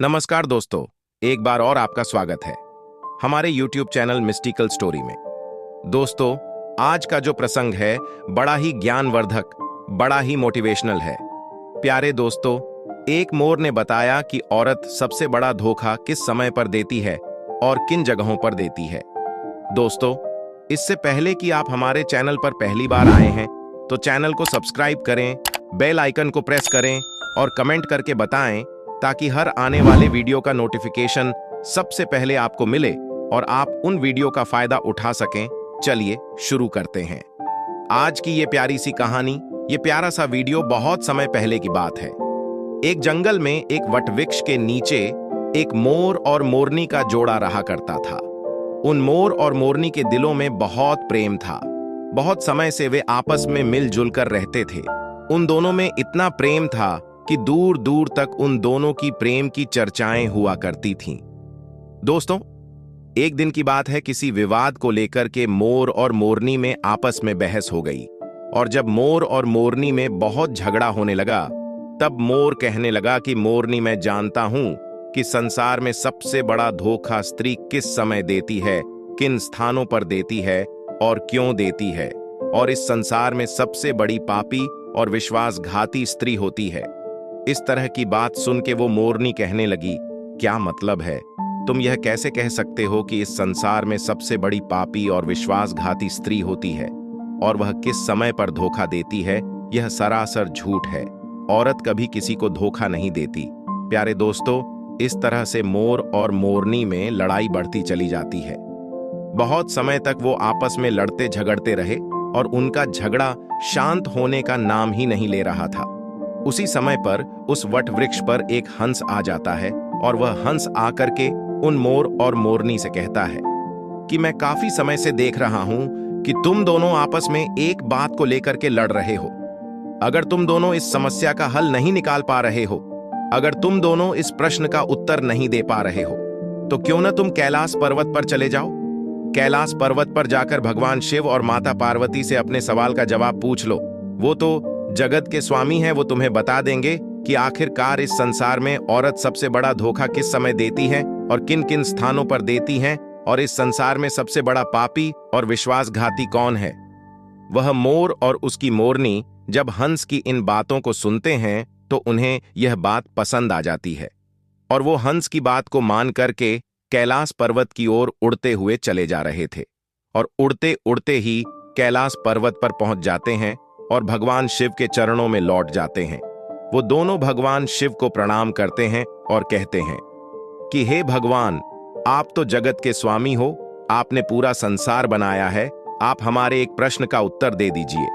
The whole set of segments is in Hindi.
नमस्कार दोस्तों, एक बार और आपका स्वागत है हमारे YouTube चैनल मिस्टिकल स्टोरी में। दोस्तों, आज का जो प्रसंग है बड़ा ही ज्ञानवर्धक, बड़ा ही मोटिवेशनल है। प्यारे दोस्तों, एक मोर ने बताया कि औरत सबसे बड़ा धोखा किस समय पर देती है और किन जगहों पर देती है। दोस्तों, इससे पहले कि आप हमारे चैनल पर पहली बार आए हैं तो चैनल को सब्सक्राइब करें, बेल आइकन को प्रेस करें और कमेंट करके बताएं ताकि हर आने वाले वीडियो का नोटिफिकेशन सबसे पहले आपको मिले और आप उन वीडियो का फायदा उठा सकें। चलिए शुरू करते हैं आज की ये प्यारी सी कहानी। ये प्यारा सा वीडियो बहुत समय पहले की बात है। एक जंगल में एक वटवृक्ष के नीचे एक मोर और मोरनी का जोड़ा रहा करता था। उन मोर और मोरनी के दिलों में बहुत प्रेम था। बहुत समय से वे आपस में मिलजुल कर रहते थे। उन दोनों में इतना प्रेम था कि दूर दूर तक उन दोनों की प्रेम की चर्चाएं हुआ करती थीं। दोस्तों, एक दिन की बात है, किसी विवाद को लेकर के मोर और मोरनी में आपस में बहस हो गई। और जब मोर और मोरनी में बहुत झगड़ा होने लगा तब मोर कहने लगा कि मोरनी, मैं जानता हूं कि संसार में सबसे बड़ा धोखा स्त्री किस समय देती है, किन स्थानों पर देती है और क्यों देती है। और इस संसार में सबसे बड़ी पापी और विश्वासघाती स्त्री होती है। इस तरह की बात सुन के वो मोरनी कहने लगी, क्या मतलब है? तुम यह कैसे कह सकते हो कि इस संसार में सबसे बड़ी पापी और विश्वासघाती स्त्री होती है और वह किस समय पर धोखा देती है? यह सरासर झूठ है। औरत कभी किसी को धोखा नहीं देती। प्यारे दोस्तों, इस तरह से मोर और मोरनी में लड़ाई बढ़ती चली जाती है। बहुत समय तक वो आपस में लड़ते झगड़ते रहे और उनका झगड़ा शांत होने का नाम ही नहीं ले रहा था। उसी समय पर उस वट वृक्ष पर एक हंस आ जाता है और वह हंस आकर के उन मोर और मोरनी से कहता है कि मैं काफी समय से देख रहा हूं कि तुम दोनों आपस में एक बात को लेकर के लड़ रहे हो। अगर तुम दोनों इस समस्या का हल नहीं निकाल पा रहे हो, अगर तुम दोनों इस प्रश्न का उत्तर नहीं दे पा रहे हो, तो क्यों न तुम कैलाश पर्वत पर चले जाओ। कैलाश पर्वत पर जाकर भगवान शिव और माता पार्वती से अपने सवाल का जवाब पूछ लो। वो तो जगत के स्वामी हैं, वो तुम्हें बता देंगे कि आखिरकार इस संसार में औरत सबसे बड़ा धोखा किस समय देती है और किन किन स्थानों पर देती है, और इस संसार में सबसे बड़ा पापी और विश्वासघाती कौन है। वह मोर और उसकी मोरनी जब हंस की इन बातों को सुनते हैं तो उन्हें यह बात पसंद आ जाती है और वो हंस की बात को मान करके कैलाश पर्वत की ओर उड़ते हुए चले जा रहे थे। और उड़ते उड़ते ही कैलाश पर्वत पर पहुंच जाते हैं और भगवान शिव के चरणों में लौट जाते हैं। वो दोनों भगवान शिव को प्रणाम करते हैं और कहते हैं कि हे भगवान, आप तो जगत के स्वामी हो, आपने पूरा संसार बनाया है, आप हमारे एक प्रश्न का उत्तर दे दीजिए।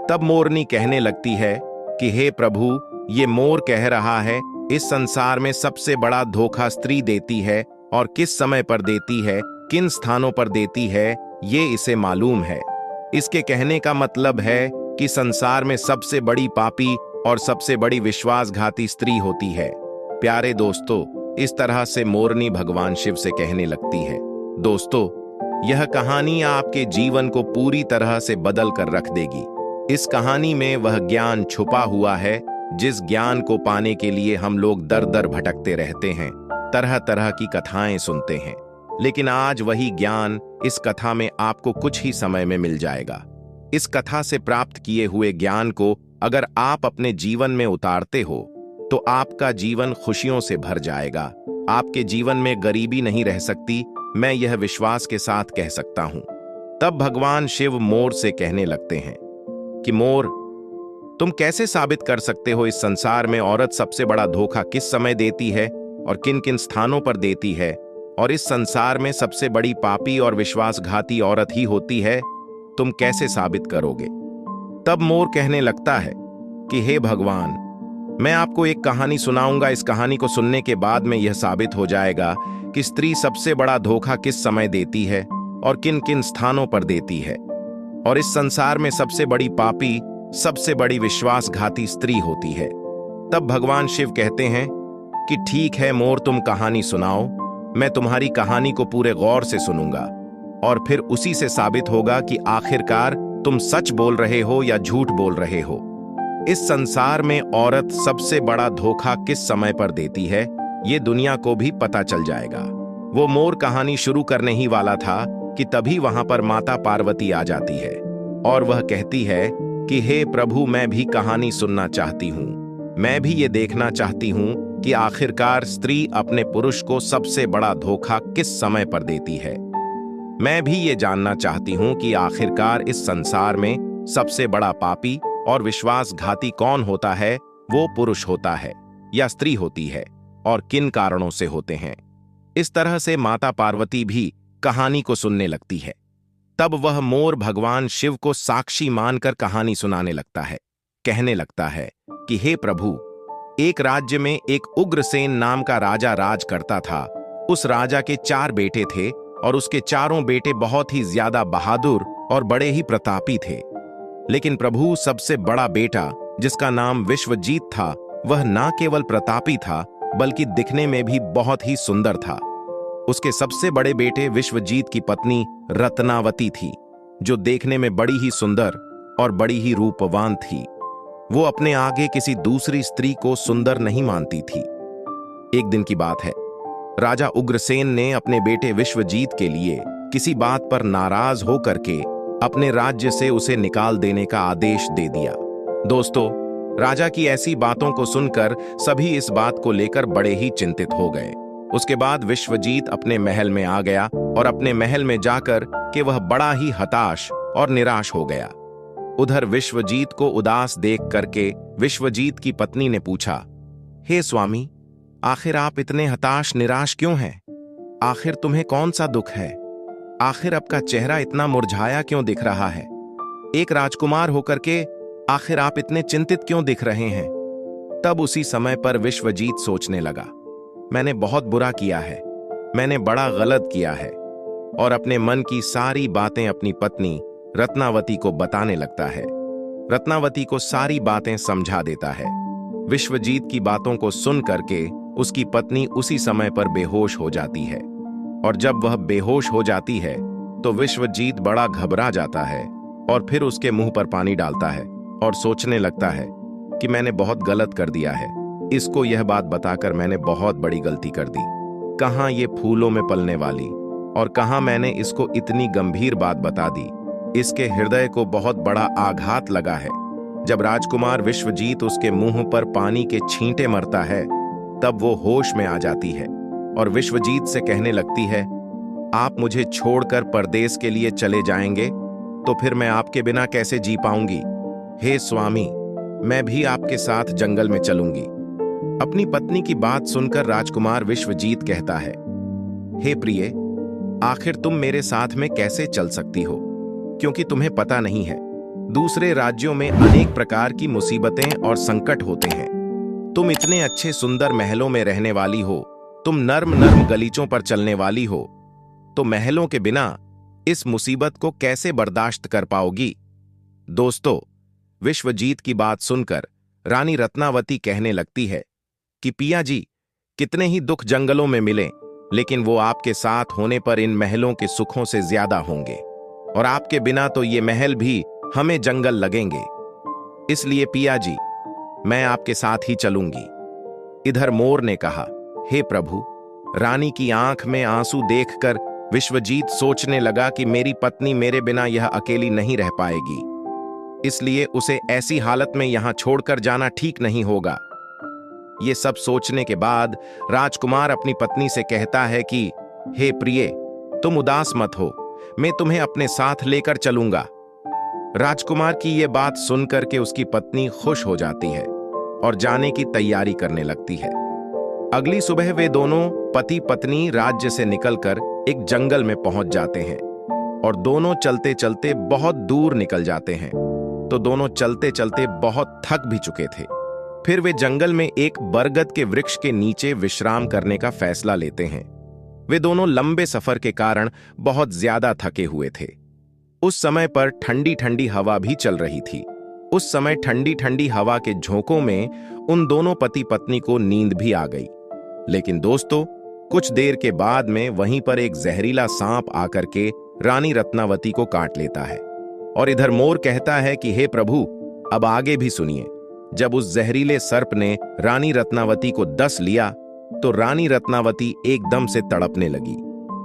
तब मोरनी कहने लगती है कि हे प्रभु, ये मोर कह रहा है इस संसार में सबसे बड़ा धोखा स्त्री देती है और किस समय पर देती है, किन स्थानों पर देती है, ये इसे मालूम है। इसके कहने का मतलब है कि संसार में सबसे बड़ी पापी और सबसे बड़ी विश्वासघाती स्त्री होती है। प्यारे दोस्तों, इस तरह से मोरनी भगवान शिव से कहने लगती है। दोस्तों, यह कहानी आपके जीवन को पूरी तरह से बदल कर रख देगी। इस कहानी में वह ज्ञान छुपा हुआ है जिस ज्ञान को पाने के लिए हम लोग दर दर भटकते रहते हैं, तरह तरह की कथाएं सुनते हैं, लेकिन आज वही ज्ञान इस कथा में आपको कुछ ही समय में मिल जाएगा। इस कथा से प्राप्त किए हुए ज्ञान को अगर आप अपने जीवन में उतारते हो तो आपका जीवन खुशियों से भर जाएगा। आपके जीवन में गरीबी नहीं रह सकती, मैं यह विश्वास के साथ कह सकता हूं। तब भगवान शिव मोर से कहने लगते हैं कि मोर, तुम कैसे साबित कर सकते हो इस संसार में औरत सबसे बड़ा धोखा किस समय देती है और किन किन स्थानों पर देती है, और इस संसार में सबसे बड़ी पापी और विश्वासघाती औरत ही होती है? तुम कैसे साबित करोगे? तब मोर कहने लगता है कि हे भगवान, मैं आपको एक कहानी सुनाऊंगा। इस कहानी को सुनने के बाद में यह साबित हो जाएगा कि स्त्री सबसे बड़ा धोखा किस समय देती है और किन किन स्थानों पर देती है, और इस संसार में सबसे बड़ी पापी, सबसे बड़ी विश्वासघाती स्त्री होती है। तब भगवान शिव कहते हैं कि ठीक है मोर, तुम कहानी सुनाओ, मैं तुम्हारी कहानी को पूरे गौर से सुनूंगा और फिर उसी से साबित होगा कि आखिरकार तुम सच बोल रहे हो या झूठ बोल रहे हो। इस संसार में औरत सबसे बड़ा धोखा किस समय पर देती है, ये दुनिया को भी पता चल जाएगा। वो मोर कहानी शुरू करने ही वाला था कि तभी वहां पर माता पार्वती आ जाती है और वह कहती है कि हे प्रभु, मैं भी कहानी सुनना चाहती हूं। मैं भी ये देखना चाहती हूं कि आखिरकार स्त्री अपने पुरुष को सबसे बड़ा धोखा किस समय पर देती है। मैं भी ये जानना चाहती हूं कि आखिरकार इस संसार में सबसे बड़ा पापी और विश्वासघाती कौन होता है, वो पुरुष होता है या स्त्री होती है, और किन कारणों से होते हैं। इस तरह से माता पार्वती भी कहानी को सुनने लगती है। तब वह मोर भगवान शिव को साक्षी मानकर कहानी सुनाने लगता है। कहने लगता है कि हे प्रभु, एक राज्य में एक उग्रसेन नाम का राजा राज करता था। उस राजा के 4 बेटे थे और उसके चारों बेटे बहुत ही ज्यादा बहादुर और बड़े ही प्रतापी थे। लेकिन प्रभु, सबसे बड़ा बेटा, जिसका नाम विश्वजीत था, वह ना केवल प्रतापी था बल्कि दिखने में भी बहुत ही सुंदर था। उसके सबसे बड़े बेटे विश्वजीत की पत्नी रत्नावती थी, जो देखने में बड़ी ही सुंदर और बड़ी ही रूपवान थी। वो अपने आगे किसी दूसरी स्त्री को सुंदर नहीं मानती थी। एक दिन की बात है, राजा उग्रसेन ने अपने बेटे विश्वजीत के लिए किसी बात पर नाराज होकर के अपने राज्य से उसे निकाल देने का आदेश दे दिया। दोस्तों, राजा की ऐसी बातों को सुनकर सभी इस बात को लेकर बड़े ही चिंतित हो गए। उसके बाद विश्वजीत अपने महल में आ गया और अपने महल में जाकर कि वह बड़ा ही हताश और निराश हो गया। उधर विश्वजीत को उदास देख करके विश्वजीत की पत्नी ने पूछा, हे स्वामी, आखिर आप इतने हताश निराश क्यों हैं? आखिर तुम्हें कौन सा दुख है? आखिर आपका चेहरा इतना मुरझाया क्यों दिख रहा है? एक राजकुमार होकर के आखिर आप इतने चिंतित क्यों दिख रहे हैं? तब उसी समय पर विश्वजीत सोचने लगा, मैंने बहुत बुरा किया है, मैंने बड़ा गलत किया है, और अपने मन की सारी बातें अपनी पत्नी रत्नावती को बताने लगता है। रत्नावती को सारी बातें समझा देता है। विश्वजीत की बातों को सुन करके उसकी पत्नी उसी समय पर बेहोश हो जाती है, और जब वह बेहोश हो जाती है तो विश्वजीत बड़ा घबरा जाता है और फिर उसके मुंह पर पानी डालता है और सोचने लगता है कि मैंने बहुत गलत कर दिया है। इसको यह बात बताकर मैंने बहुत बड़ी गलती कर दी। कहाँ ये फूलों में पलने वाली, और कहाँ मैंने इसको इतनी गंभीर बात बता दी। इसके हृदय को बहुत बड़ा आघात लगा है। जब राजकुमार विश्वजीत उसके मुंह पर पानी के छींटे मरता है, तब वो होश में आ जाती है और विश्वजीत से कहने लगती है, आप मुझे छोड़कर परदेश के लिए चले जाएंगे तो फिर मैं आपके बिना कैसे जी पाऊंगी? हे स्वामी, मैं भी आपके साथ जंगल में चलूंगी। अपनी पत्नी की बात सुनकर राजकुमार विश्वजीत कहता है, हे प्रिय, आखिर तुम मेरे साथ में कैसे चल सकती हो? क्योंकि तुम्हें पता नहीं है, दूसरे राज्यों में अनेक प्रकार की मुसीबतें और संकट होते हैं। तुम इतने अच्छे सुंदर महलों में रहने वाली हो, तुम नर्म नर्म गलीचों पर चलने वाली हो, तो महलों के बिना इस मुसीबत को कैसे बर्दाश्त कर पाओगी? दोस्तों, विश्वजीत की बात सुनकर रानी रत्नावती कहने लगती है कि पिया जी, कितने ही दुख जंगलों में मिले, लेकिन वो आपके साथ होने पर इन महलों के सुखों से ज्यादा होंगे, और आपके बिना तो ये महल भी हमें जंगल लगेंगे। इसलिए पिया जी, मैं आपके साथ ही चलूंगी। इधर मोर ने कहा, हे प्रभु, रानी की आंख में आंसू देखकर विश्वजीत सोचने लगा कि मेरी पत्नी मेरे बिना यह अकेली नहीं रह पाएगी, इसलिए उसे ऐसी हालत में यहां छोड़कर जाना ठीक नहीं होगा। ये सब सोचने के बाद राजकुमार अपनी पत्नी से कहता है कि हे प्रिय, तुम उदास मत हो, मैं तुम्हें अपने साथ लेकर चलूंगा। राजकुमार की ये बात सुनकर के उसकी पत्नी खुश हो जाती है और जाने की तैयारी करने लगती है। अगली सुबह वे दोनों पति पत्नी राज्य से निकलकर एक जंगल में पहुंच जाते हैं और दोनों चलते चलते बहुत दूर निकल जाते हैं। तो दोनों चलते चलते बहुत थक भी चुके थे। फिर वे जंगल में एक बरगद के वृक्ष के नीचे विश्राम करने का फैसला लेते हैं। वे दोनों लंबे सफर के कारण बहुत ज्यादा थके हुए थे। उस समय पर ठंडी ठंडी हवा भी चल रही थी। उस समय ठंडी ठंडी हवा के झोंकों में उन दोनों पति पत्नी को नींद भी आ गई। लेकिन दोस्तों, कुछ देर के बाद में वहीं पर एक जहरीला सांप आकर के रानी रत्नावती को काट लेता है। और इधर मोर कहता है कि हे प्रभु, अब आगे भी सुनिए। जब उस जहरीले सर्प ने रानी रत्नावती को डस लिया, तो रानी रत्नावती एकदम से तड़पने लगी।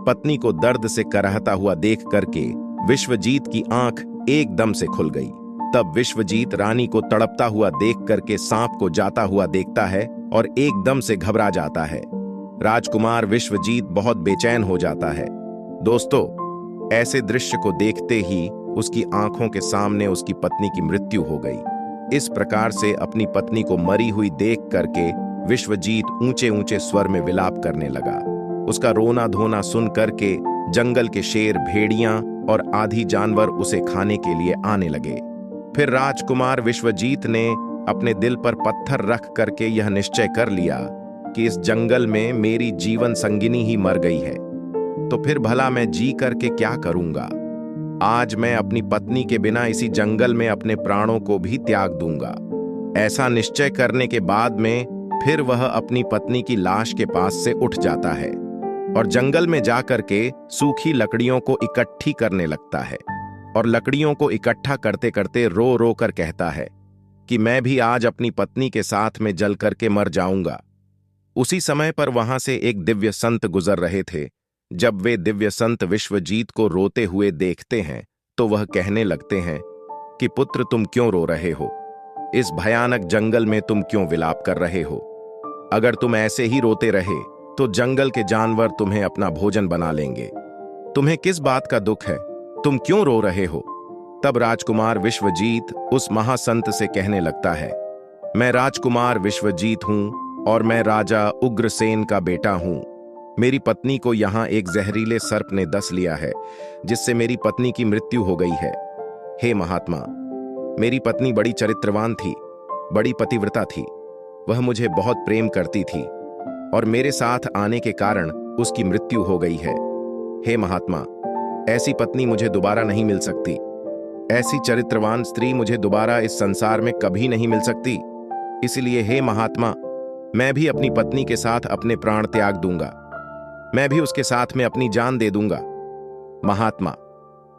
पत्नी को दर्द से कराहता हुआ देख करके विश्वजीत की आंख एकदम से खुल गई। तब विश्वजीत रानी को तड़पता हुआ देख करके सांप को जाता हुआ देखता है और एकदम से घबरा जाता है। राजकुमार विश्वजीत बहुत बेचैन हो जाता है। दोस्तों, ऐसे दृश्य को देखते ही उसकी आंखों के सामने उसकी पत्नी की मृत्यु हो गई। इस प्रकार से अपनी पत्नी को मरी हुई देख करके विश्वजीत ऊंचे ऊंचे स्वर में विलाप करने लगा। उसका रोना धोना सुन करके जंगल के शेर, भेड़ियां और आदि जानवर उसे खाने के लिए आने लगे। फिर राजकुमार विश्वजीत ने अपने दिल पर पत्थर रख करके यह निश्चय कर लिया कि इस जंगल में मेरी जीवन संगिनी ही मर गई है, तो फिर भला मैं जी करके क्या करूंगा। आज मैं अपनी पत्नी के बिना इसी जंगल में अपने प्राणों को भी त्याग दूंगा। ऐसा निश्चय करने के बाद में फिर वह अपनी पत्नी की लाश के पास से उठ जाता है और जंगल में जाकर के सूखी लकड़ियों को इकट्ठी करने लगता है और लकड़ियों को इकट्ठा करते करते रो रो कर कहता है कि मैं भी आज अपनी पत्नी के साथ में जल करके मर जाऊंगा। उसी समय पर वहां से एक दिव्य संत गुजर रहे थे। जब वे दिव्य संत विश्वजीत को रोते हुए देखते हैं तो वह कहने लगते हैं कि पुत्र, तुम क्यों रो रहे हो? इस भयानक जंगल में तुम क्यों विलाप कर रहे हो? अगर तुम ऐसे ही रोते रहे तो जंगल के जानवर तुम्हें अपना भोजन बना लेंगे। तुम्हें किस बात का दुख है? तुम क्यों रो रहे हो? तब राजकुमार विश्वजीत उस महासंत से कहने लगता है, मैं राजकुमार विश्वजीत हूं और मैं राजा उग्रसेन का बेटा हूं। मेरी पत्नी को यहां एक जहरीले सर्प ने डस लिया है, जिससे मेरी पत्नी की मृत्यु हो गई है। हे महात्मा, मेरी पत्नी बड़ी चरित्रवान थी, बड़ी पतिव्रता थी। वह मुझे बहुत प्रेम करती थी और मेरे साथ आने के कारण उसकी मृत्यु हो गई है। हे महात्मा, ऐसी पत्नी मुझे दोबारा नहीं मिल सकती। ऐसी चरित्रवान स्त्री मुझे दोबारा इस संसार में कभी नहीं मिल सकती। इसलिए हे महात्मा, मैं भी अपनी पत्नी के साथ अपने प्राण त्याग दूंगा। मैं भी उसके साथ में अपनी जान दे दूंगा। महात्मा,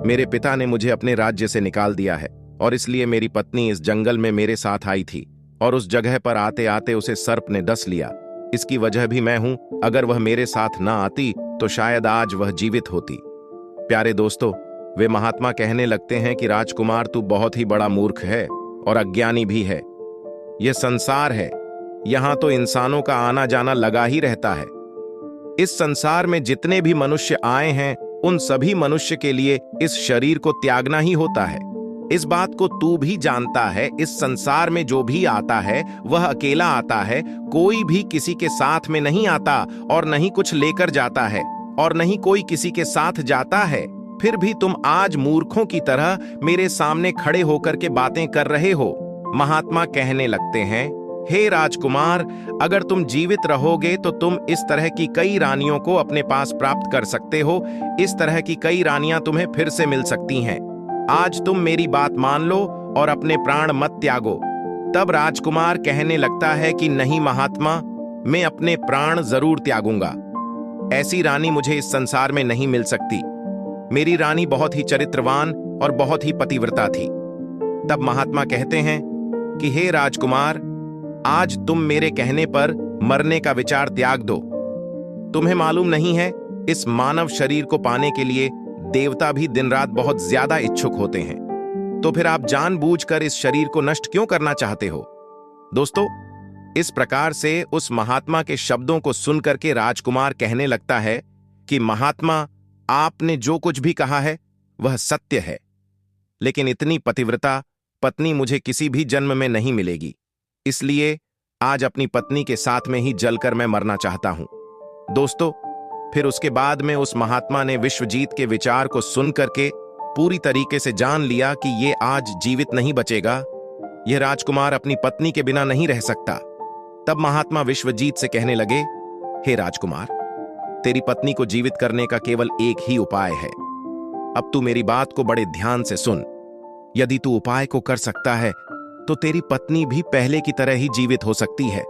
मेरे पिता ने मुझे अपने राज्य से निकाल दिया है और इसलिए मेरी पत्नी इस जंगल में मेरे साथ आई थी और उस जगह पर आते आते उसे सर्प ने डस लिया। इसकी वजह भी मैं हूं। अगर वह मेरे साथ ना आती तो शायद आज वह जीवित होती। प्यारे दोस्तों, वे महात्मा कहने लगते हैं कि राजकुमार, तू बहुत ही बड़ा मूर्ख है और अज्ञानी भी है। यह संसार है, यहां तो इंसानों का आना जाना लगा ही रहता है। इस संसार में जितने भी मनुष्य आए हैं उन सभी मनुष्य के लिए इस शरीर को त्यागना ही होता है। इस बात को तू भी जानता है। इस संसार में जो भी आता है वह अकेला आता है, कोई भी किसी के साथ में नहीं आता और नहीं कुछ लेकर जाता है और नहीं कोई किसी के साथ जाता है। फिर भी तुम आज मूर्खों की तरह मेरे सामने खड़े होकर के बातें कर रहे हो। महात्मा कहने लगते हैं, हे राजकुमार, अगर तुम जीवित रहोगे तो तुम इस तरह की कई रानियों को अपने पास प्राप्त कर सकते हो। इस तरह की कई रानियां तुम्हें फिर से मिल सकती हैं। आज तुम मेरी बात मान लो और अपने प्राण मत त्यागो। तब राजकुमार कहने लगता है कि नहीं महात्मा, मैं अपने प्राण जरूर त्यागूंगा। ऐसी रानी मुझे इस संसार में नहीं मिल सकती। मेरी रानी बहुत ही चरित्रवान और बहुत ही पतिव्रता थी। तब महात्मा कहते हैं कि हे राजकुमार, आज तुम मेरे कहने पर मरने का विचार त्याग दो। तुम्हें मालूम नहीं है, इस मानव शरीर को पाने के लिए देवता भी दिन रात बहुत ज्यादा इच्छुक होते हैं। तो फिर आप जानबूझकर इस शरीर को नष्ट क्यों करना चाहते हो? दोस्तों, इस प्रकार से उस महात्मा के शब्दों को सुनकर के राजकुमार कहने लगता है कि महात्मा, आपने जो कुछ भी कहा है वह सत्य है, लेकिन इतनी पतिव्रता पत्नी मुझे किसी भी जन्म में नहीं मिलेगी। इसलिए आज अपनी पत्नी के साथ में ही जलकर मैं मरना चाहता हूं। दोस्तों, फिर उसके बाद में उस महात्मा ने विश्वजीत के विचार को सुन करके पूरी तरीके से जान लिया कि ये आज जीवित नहीं बचेगा। यह राजकुमार अपनी पत्नी के बिना नहीं रह सकता। तब महात्मा विश्वजीत से कहने लगे, हे राजकुमार, तेरी पत्नी को जीवित करने का केवल एक ही उपाय है। अब तू मेरी बात को बड़े ध्यान से सुन। यदि तू उपाय को कर सकता है तो तेरी पत्नी भी पहले की तरह ही जीवित हो सकती है।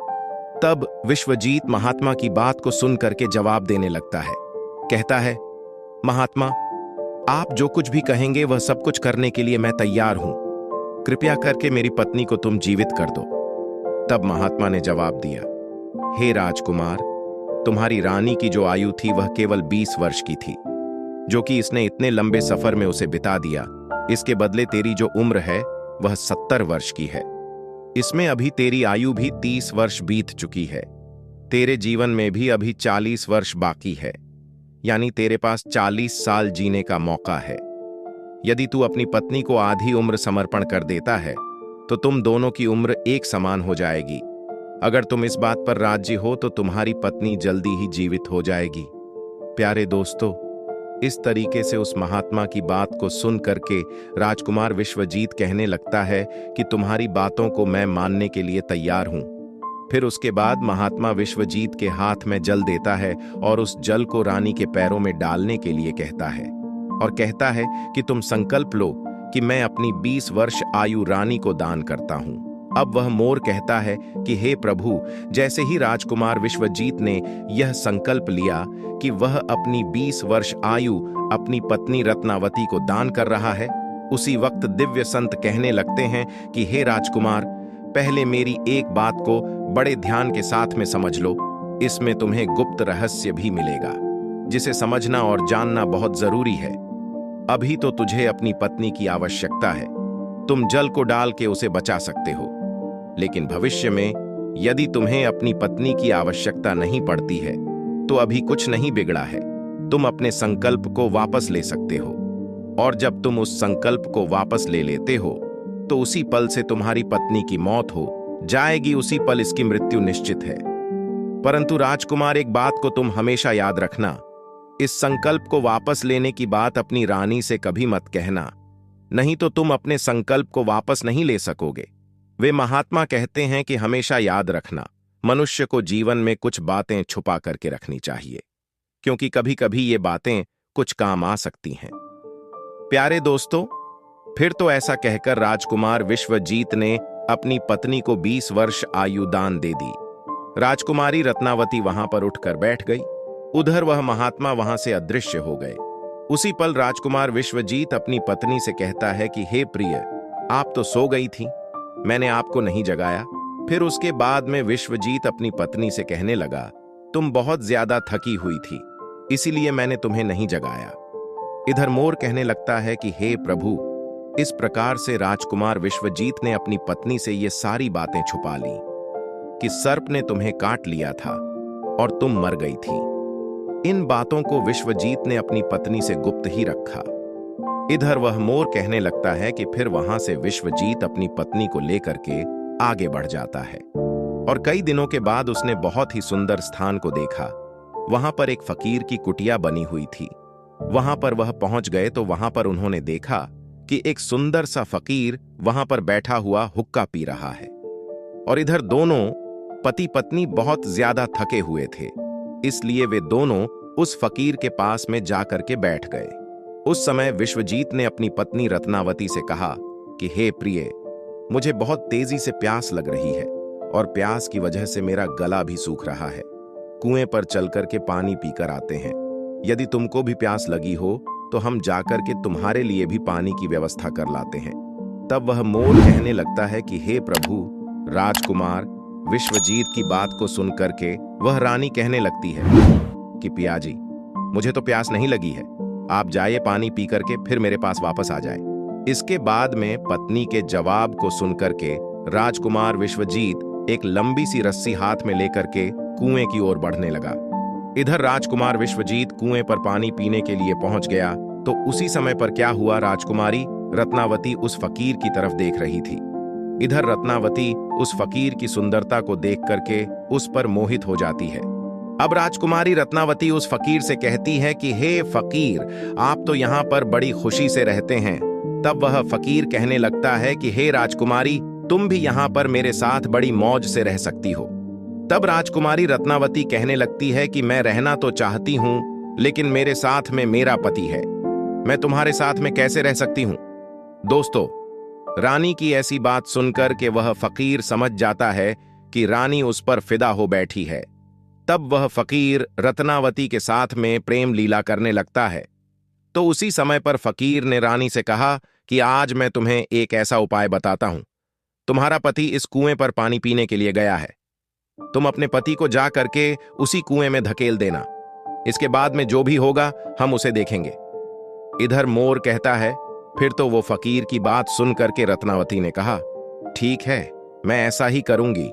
तब विश्वजीत महात्मा की बात को सुन करके जवाब देने लगता है। कहता है, महात्मा, आप जो कुछ भी कहेंगे वह सब कुछ करने के लिए मैं तैयार हूं। कृपया करके मेरी पत्नी को तुम जीवित कर दो। तब महात्मा ने जवाब दिया, हे राजकुमार, तुम्हारी रानी की जो आयु थी वह केवल 20 वर्ष की थी, जो कि इसने इतने लंबे सफर में उसे बिता दिया। इसके बदले तेरी जो उम्र है वह 70 वर्ष की है। इसमें अभी तेरी आयु भी 30 वर्ष बीत चुकी है। तेरे जीवन में भी अभी 40 वर्ष बाकी है, यानी तेरे पास 40 साल जीने का मौका है। यदि तू अपनी पत्नी को आधी उम्र समर्पण कर देता है तो तुम दोनों की उम्र एक समान हो जाएगी। अगर तुम इस बात पर राजी हो तो तुम्हारी पत्नी जल्दी ही जीवित हो जाएगी। प्यारे दोस्तों, इस तरीके से उस महात्मा की बात को सुन करके राजकुमार विश्वजीत कहने लगता है कि तुम्हारी बातों को मैं मानने के लिए तैयार हूं। फिर उसके बाद महात्मा विश्वजीत के हाथ में जल देता है और उस जल को रानी के पैरों में डालने के लिए कहता है और कहता है कि तुम संकल्प लो कि मैं अपनी 20 वर्ष आयु रानी को दान करता हूं। अब वह मोर कहता है कि हे प्रभु, जैसे ही राजकुमार विश्वजीत ने यह संकल्प लिया कि वह अपनी 20 वर्ष आयु अपनी पत्नी रत्नावती को दान कर रहा है, उसी वक्त दिव्य संत कहने लगते हैं कि हे राजकुमार, पहले मेरी एक बात को बड़े ध्यान के साथ में समझ लो। इसमें तुम्हें गुप्त रहस्य भी मिलेगा जिसे समझना और जानना बहुत जरूरी है। अभी तो तुझे अपनी पत्नी की आवश्यकता है, तुम जल को डाल के उसे बचा सकते हो, लेकिन भविष्य में यदि तुम्हें अपनी पत्नी की आवश्यकता नहीं पड़ती है तो अभी कुछ नहीं बिगड़ा है, तुम अपने संकल्प को वापस ले सकते हो। और जब तुम उस संकल्प को वापस ले लेते हो तो उसी पल से तुम्हारी पत्नी की मौत हो जाएगी, उसी पल इसकी मृत्यु निश्चित है। परंतु राजकुमार, एक बात को तुम हमेशा याद रखना, इस संकल्प को वापस लेने की बात अपनी रानी से कभी मत कहना, नहीं तो तुम अपने संकल्प को वापस नहीं ले सकोगे। वे महात्मा कहते हैं कि हमेशा याद रखना, मनुष्य को जीवन में कुछ बातें छुपा करके रखनी चाहिए, क्योंकि कभी कभी ये बातें कुछ काम आ सकती हैं। प्यारे दोस्तों, फिर तो ऐसा कहकर राजकुमार विश्वजीत ने अपनी पत्नी को 20 वर्ष आयु दान दे दी। राजकुमारी रत्नावती वहां पर उठकर बैठ गई। उधर वह महात्मा वहां से अदृश्य हो गए। उसी पल राजकुमार विश्वजीत अपनी पत्नी से कहता है कि हे प्रिय, आप तो सो गई थी, मैंने आपको नहीं जगाया। फिर उसके बाद में विश्वजीत अपनी पत्नी से कहने लगा, तुम बहुत ज्यादा थकी हुई थी, इसीलिए मैंने तुम्हें नहीं जगाया। इधर मोर कहने लगता है कि हे प्रभु, इस प्रकार से राजकुमार विश्वजीत ने अपनी पत्नी से ये सारी बातें छुपा ली कि सर्प ने तुम्हें काट लिया था और तुम मर गई थी। इन बातों को विश्वजीत ने अपनी पत्नी से गुप्त ही रखा। इधर वह मोर कहने लगता है कि फिर वहां से विश्वजीत अपनी पत्नी को लेकर के आगे बढ़ जाता है और कई दिनों के बाद उसने बहुत ही सुंदर स्थान को देखा। वहां पर एक फकीर की कुटिया बनी हुई थी। वहां पर वह पहुंच गए तो वहां पर उन्होंने देखा कि एक सुंदर सा फकीर वहां पर बैठा हुआ हुक्का पी रहा है और इधर दोनों पति पत्नी बहुत ज्यादा थके हुए थे, इसलिए वे दोनों उस फकीर के पास में जाकर के बैठ गए। उस समय विश्वजीत ने अपनी पत्नी रत्नावती से कहा कि हे प्रिय, मुझे बहुत तेजी से प्यास लग रही है और प्यास की वजह से मेरा गला भी सूख रहा है। कुएं पर चलकर के पानी पीकर आते हैं। यदि तुमको भी प्यास लगी हो तो हम जाकर के तुम्हारे लिए भी पानी की व्यवस्था कर लाते हैं। तब वह मोर कहने लगता है कि हे प्रभु, राजकुमार विश्वजीत की बात को सुनकर के वह रानी कहने लगती है कि पियाजी, मुझे तो प्यास नहीं लगी है, आप जाइए पानी पी करके फिर मेरे पास वापस आ जाए। इसके बाद में पत्नी के जवाब को सुनकर के राजकुमार विश्वजीत एक लंबी सी रस्सी हाथ में लेकर के कुएं की ओर बढ़ने लगा। इधर राजकुमार विश्वजीत कुएं पर पानी पीने के लिए पहुंच गया तो उसी समय पर क्या हुआ, राजकुमारी रत्नावती उस फकीर की तरफ देख रही थी। इधर रत्नावती उस फकीर की सुंदरता को देख करके उस पर मोहित हो जाती है। अब राजकुमारी रत्नावती उस फकीर से कहती है कि हे फकीर, आप तो यहाँ पर बड़ी खुशी से रहते हैं। तब वह फकीर कहने लगता है कि हे राजकुमारी, तुम भी यहाँ पर मेरे साथ बड़ी मौज से रह सकती हो। तब राजकुमारी रत्नावती कहने लगती है कि मैं रहना तो चाहती हूं, लेकिन मेरे साथ में मेरा पति है, मैं तुम्हारे साथ में कैसे रह सकती हूं। दोस्तों, रानी की ऐसी बात सुनकर के वह फकीर समझ जाता है कि रानी उस पर फिदा हो बैठी है। तब वह फकीर रत्नावती के साथ में प्रेम लीला करने लगता है। तो उसी समय पर फकीर ने रानी से कहा कि आज मैं तुम्हें एक ऐसा उपाय बताता हूं। तुम्हारा पति इस कुएं पर पानी पीने के लिए गया है, तुम अपने पति को जा करके उसी कुएं में धकेल देना। इसके बाद में जो भी होगा हम उसे देखेंगे। इधर मोर कहता है, फिर तो वो फकीर की बात सुन करके रत्नावती ने कहा, ठीक है, मैं ऐसा ही करूंगी।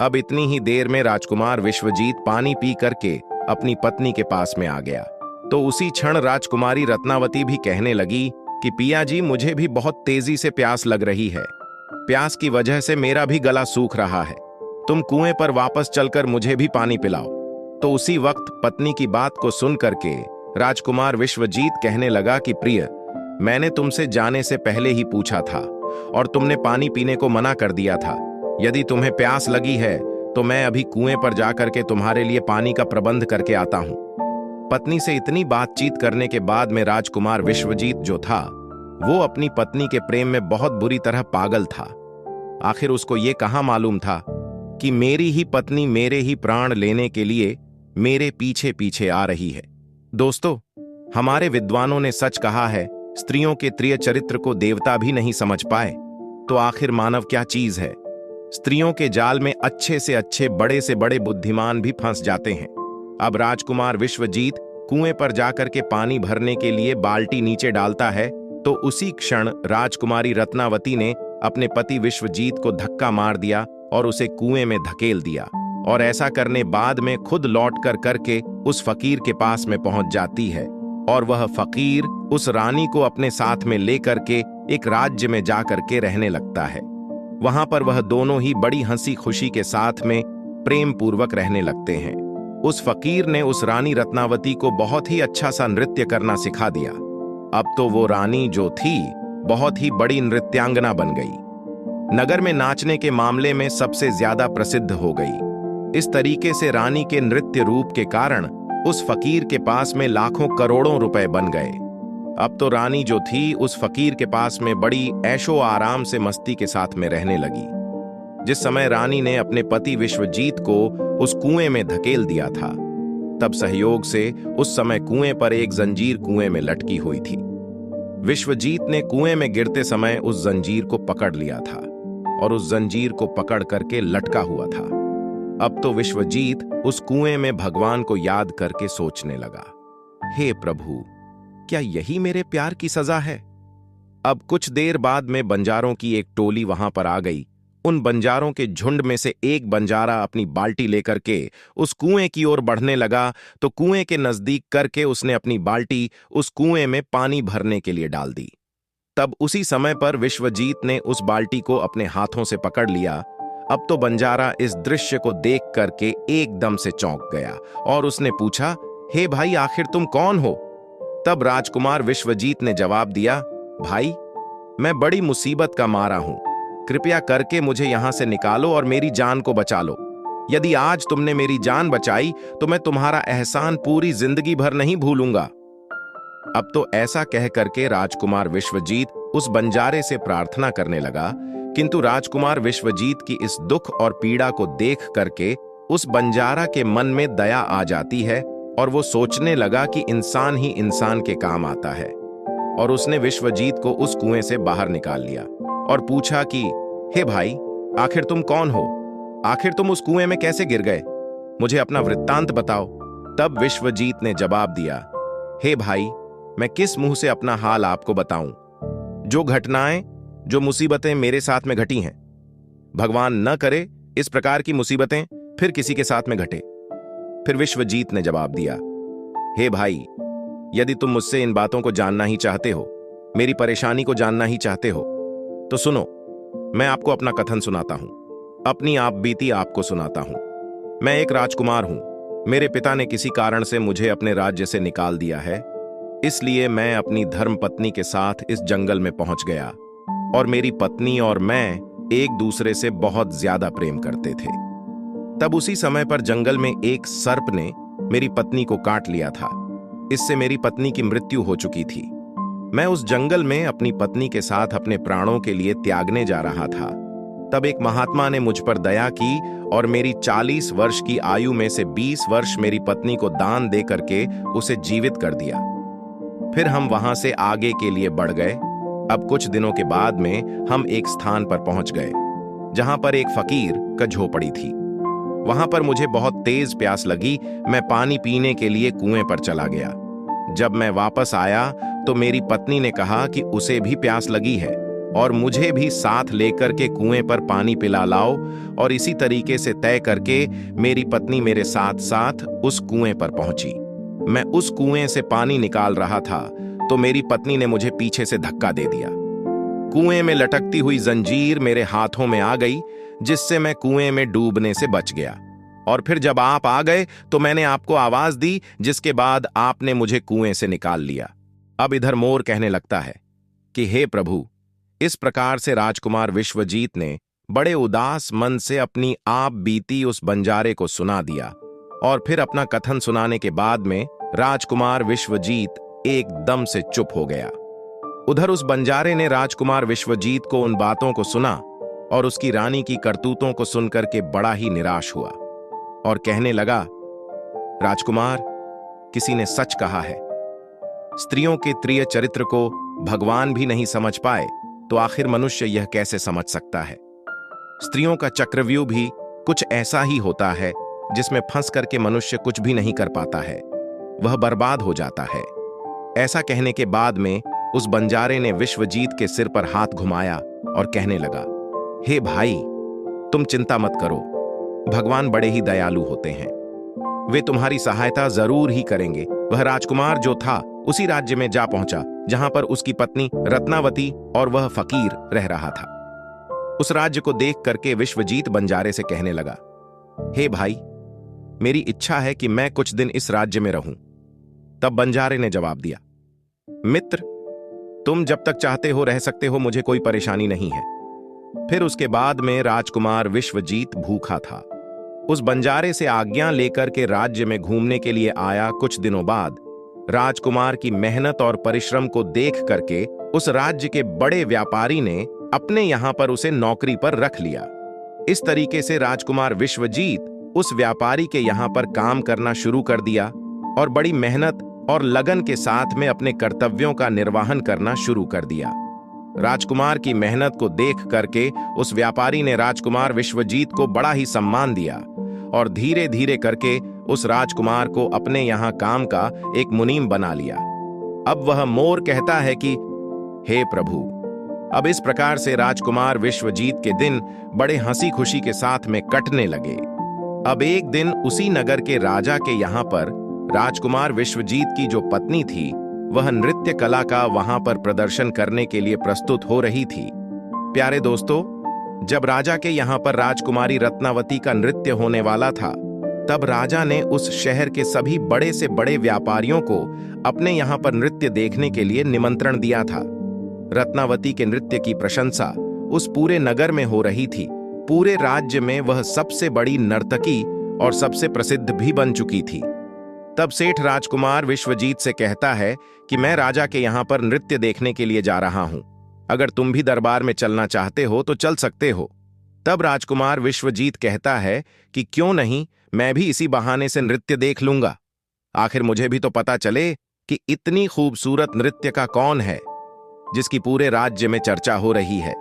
अब इतनी ही देर में राजकुमार विश्वजीत पानी पी करके अपनी पत्नी के पास में आ गया। तो उसी क्षण राजकुमारी रत्नावती भी कहने लगी कि पिया जी, मुझे भी बहुत तेजी से प्यास लग रही है। प्यास की वजह से मेरा भी गला सूख रहा है। तुम कुएं पर वापस चलकर मुझे भी पानी पिलाओ। तो उसी वक्त पत्नी की बात को सुन करके राजकुमार विश्वजीत कहने लगा कि प्रिय, मैंने तुमसे जाने से पहले ही पूछा था और तुमने पानी पीने को मना कर दिया था। यदि तुम्हें प्यास लगी है तो मैं अभी कुएं पर जाकर के तुम्हारे लिए पानी का प्रबंध करके आता हूं। पत्नी से इतनी बातचीत करने के बाद में राजकुमार विश्वजीत जो था वो अपनी पत्नी के प्रेम में बहुत बुरी तरह पागल था। आखिर उसको ये कहाँ मालूम था कि मेरी ही पत्नी मेरे ही प्राण लेने के लिए मेरे पीछे पीछे आ रही है। दोस्तों, हमारे विद्वानों ने सच कहा है, स्त्रियों के प्रिय चरित्र को देवता भी नहीं समझ पाए तो आखिर मानव क्या चीज है। स्त्रियों के जाल में अच्छे से अच्छे, बड़े से बड़े बुद्धिमान भी फंस जाते हैं। अब राजकुमार विश्वजीत कुएं पर जाकर के पानी भरने के लिए बाल्टी नीचे डालता है तो उसी क्षण राजकुमारी रत्नावती ने अपने पति विश्वजीत को धक्का मार दिया और उसे कुएं में धकेल दिया। और ऐसा करने बाद में खुद लौट कर करके उस फकीर के पास में पहुंच जाती है और वह फकीर उस रानी को अपने साथ में लेकर के एक राज्य में जाकर के रहने लगता है। वहां पर वह दोनों ही बड़ी हंसी खुशी के साथ में प्रेम पूर्वक रहने लगते हैं। उस फकीर ने उस रानी रत्नावती को बहुत ही अच्छा सा नृत्य करना सिखा दिया। अब तो वो रानी जो थी बहुत ही बड़ी नृत्यांगना बन गई, नगर में नाचने के मामले में सबसे ज्यादा प्रसिद्ध हो गई। इस तरीके से रानी के नृत्य रूप के कारण उस फकीर के पास में लाखों करोड़ों रुपए बन गए। अब तो रानी जो थी उस फकीर के पास में बड़ी ऐशो आराम से मस्ती के साथ में रहने लगी। जिस समय रानी ने अपने पति विश्वजीत को उस कुएं में धकेल दिया था, तब सहयोग से उस समय कुएं पर एक जंजीर कुएं में लटकी हुई थी। विश्वजीत ने कुएं में गिरते समय उस जंजीर को पकड़ लिया था और उस जंजीर को पकड़ करके लटका हुआ था। अब तो विश्वजीत उस कुएं में भगवान को याद करके सोचने लगा, हे प्रभु, क्या यही मेरे प्यार की सजा है। अब कुछ देर बाद में बंजारों की एक टोली वहां पर आ गई। उन बंजारों के झुंड में से एक बंजारा अपनी बाल्टी लेकर के उस कुएं की ओर बढ़ने लगा तो कुएं के नजदीक करके उसने अपनी बाल्टी उस कुएं में पानी भरने के लिए डाल दी। तब उसी समय पर विश्वजीत ने उस बाल्टी को अपने हाथों से पकड़ लिया। अब तो बंजारा इस दृश्य को देख करके एकदम से चौंक गया और उसने पूछा, हे भाई, आखिर तुम कौन हो। तब राजकुमार विश्वजीत ने जवाब दिया, भाई, मैं बड़ी मुसीबत का मारा हूं, कृपया करके मुझे यहां से निकालो और मेरी जान को बचा लो। यदि आज तुमने मेरी जान बचाई तो मैं तुम्हारा एहसान पूरी जिंदगी भर नहीं भूलूंगा। अब तो ऐसा कह करके राजकुमार विश्वजीत उस बंजारे से प्रार्थना करने लगा, किंतु राजकुमार विश्वजीत की इस दुख और पीड़ा को देख करके उस बंजारा के मन में दया आ जाती है और वो सोचने लगा कि इंसान ही इंसान के काम आता है। और उसने विश्वजीत को उस कुएं से बाहर निकाल लिया और पूछा कि हे भाई, आखिर तुम कौन हो, आखिर तुम उस कुएं में कैसे गिर गए, मुझे अपना वृत्तांत बताओ। तब विश्वजीत ने जवाब दिया, हे भाई, मैं किस मुंह से अपना हाल आपको बताऊं। जो घटनाएं, जो मुसीबतें मेरे साथ में घटी हैं, भगवान न करे इस प्रकार की मुसीबतें फिर किसी के साथ में घटे। फिर विश्वजीत ने जवाब दिया, हे भाई, यदि तुम मुझसे इन बातों को जानना ही चाहते हो, मेरी परेशानी को जानना ही चाहते हो, तो सुनो, मैं आपको अपना कथन सुनाता हूं, अपनी आप बीती आपको सुनाता हूं। मैं एक राजकुमार हूं। मेरे पिता ने किसी कारण से मुझे अपने राज्य से निकाल दिया है, इसलिए मैं अपनी धर्म पत्नी के साथ इस जंगल में पहुंच गया और मेरी पत्नी और मैं एक दूसरे से बहुत ज्यादा प्रेम करते थे। तब उसी समय पर जंगल में एक सर्प ने मेरी पत्नी को काट लिया था। इससे मेरी पत्नी की मृत्यु हो चुकी थी। मैं उस जंगल में अपनी पत्नी के साथ अपने प्राणों के लिए त्यागने जा रहा था। तब एक महात्मा ने मुझ पर दया की और मेरी 40 वर्ष की आयु में से 20 वर्ष मेरी पत्नी को दान दे करके उसे जीवित कर दिया। फिर हम वहां से आगे के लिए बढ़ गए। अब कुछ दिनों के बाद में हम एक स्थान पर पहुंच गए जहां पर एक फकीर का झोपड़ी थी। वहां पर मुझे बहुत तेज प्यास लगी। मैं पानी पीने के लिए कुएं पर चला गया। जब मैं वापस आया तो मेरी पत्नी ने कहा कि उसे भी प्यास लगी है और मुझे भी साथ लेकर के कुएं पर पानी पिला लाओ। और इसी तरीके से तय करके मेरी पत्नी मेरे साथ साथ उस कुएं पर पहुंची। मैं उस कुएं से पानी निकाल रहा था तो मेरी पत्नी ने मुझे पीछे से धक्का दे दिया। कुएं में लटकती हुई जंजीर मेरे हाथों में आ गई, जिससे मैं कुएं में डूबने से बच गया। और फिर जब आप आ गए तो मैंने आपको आवाज दी, जिसके बाद आपने मुझे कुएं से निकाल लिया। अब इधर मोर कहने लगता है कि हे प्रभु, इस प्रकार से राजकुमार विश्वजीत ने बड़े उदास मन से अपनी आप बीती उस बंजारे को सुना दिया। और फिर अपना कथन सुनाने के बाद में राजकुमार विश्वजीत एकदम से चुप हो गया। उधर उस बंजारे ने राजकुमार विश्वजीत को उन बातों को सुना और उसकी रानी की करतूतों को सुनकर के बड़ा ही निराश हुआ और कहने लगा, राजकुमार, किसी ने सच कहा है, स्त्रियों के प्रिय चरित्र को भगवान भी नहीं समझ पाए तो आखिर मनुष्य यह कैसे समझ सकता है। स्त्रियों का चक्रव्यूह भी कुछ ऐसा ही होता है जिसमें फंस करके मनुष्य कुछ भी नहीं कर पाता है, वह बर्बाद हो जाता है। ऐसा कहने के बाद में उस बंजारे ने विश्वजीत के सिर पर हाथ घुमाया और कहने लगा, हे भाई, तुम चिंता मत करो, भगवान बड़े ही दयालु होते हैं, वे तुम्हारी सहायता जरूर ही करेंगे। वह राजकुमार जो था उसी राज्य में जा पहुंचा जहां पर उसकी पत्नी रत्नावती और वह फकीर रह रहा था। उस राज्य को देख करके विश्वजीत बंजारे से कहने लगा, हे भाई, मेरी इच्छा है कि मैं कुछ दिन इस राज्य में रहूं। तब बंजारे ने जवाब दिया, मित्र, तुम जब तक चाहते हो रह सकते हो, मुझे कोई परेशानी नहीं है। फिर उसके बाद में राजकुमार विश्वजीत भूखा था। उस बंजारे से आज्ञा लेकर के राज्य में घूमने के लिए आया। कुछ दिनों बाद राजकुमार की मेहनत और परिश्रम को देख करके उस राज्य के बड़े व्यापारी ने अपने यहां पर उसे नौकरी पर रख लिया। इस तरीके से राजकुमार विश्वजीत उस व्यापारी के यहां पर काम करना शुरू कर दिया और बड़ी मेहनत और लगन के साथ में अपने कर्तव्यों का निर्वहन करना शुरू कर दिया। राजकुमार की मेहनत को देख करके उस व्यापारी ने राजकुमार विश्वजीत को बड़ा ही सम्मान दिया और धीरे धीरे करके उस राजकुमार को अपने यहां काम का एक मुनीम बना लिया। अब वह मोर कहता है कि हे प्रभु, अब इस प्रकार से राजकुमार विश्वजीत के दिन बड़े हंसी खुशी के साथ में कटने लगे। अब एक दिन उसी नगर के राजा के यहां पर राजकुमार विश्वजीत की जो पत्नी थी, वह नृत्य कला का वहां पर प्रदर्शन करने के लिए प्रस्तुत हो रही थी। प्यारे दोस्तों, जब राजा के यहां पर राजकुमारी रत्नावती का नृत्य होने वाला था, तब राजा ने उस शहर के सभी बड़े से बड़े व्यापारियों को अपने यहां पर नृत्य देखने के लिए निमंत्रण दिया था। रत्नावती के नृत्य की प्रशंसा उस पूरे नगर में हो रही थी। पूरे राज्य में वह सबसे बड़ी नर्तकी और सबसे प्रसिद्ध भी बन चुकी थी। तब सेठ राजकुमार विश्वजीत से कहता है कि मैं राजा के यहां पर नृत्य देखने के लिए जा रहा हूं, अगर तुम भी दरबार में चलना चाहते हो तो चल सकते हो। तब राजकुमार विश्वजीत कहता है कि क्यों नहीं, मैं भी इसी बहाने से नृत्य देख लूंगा, आखिर मुझे भी तो पता चले कि इतनी खूबसूरत नृत्य का कौन है जिसकी पूरे राज्य में चर्चा हो रही है।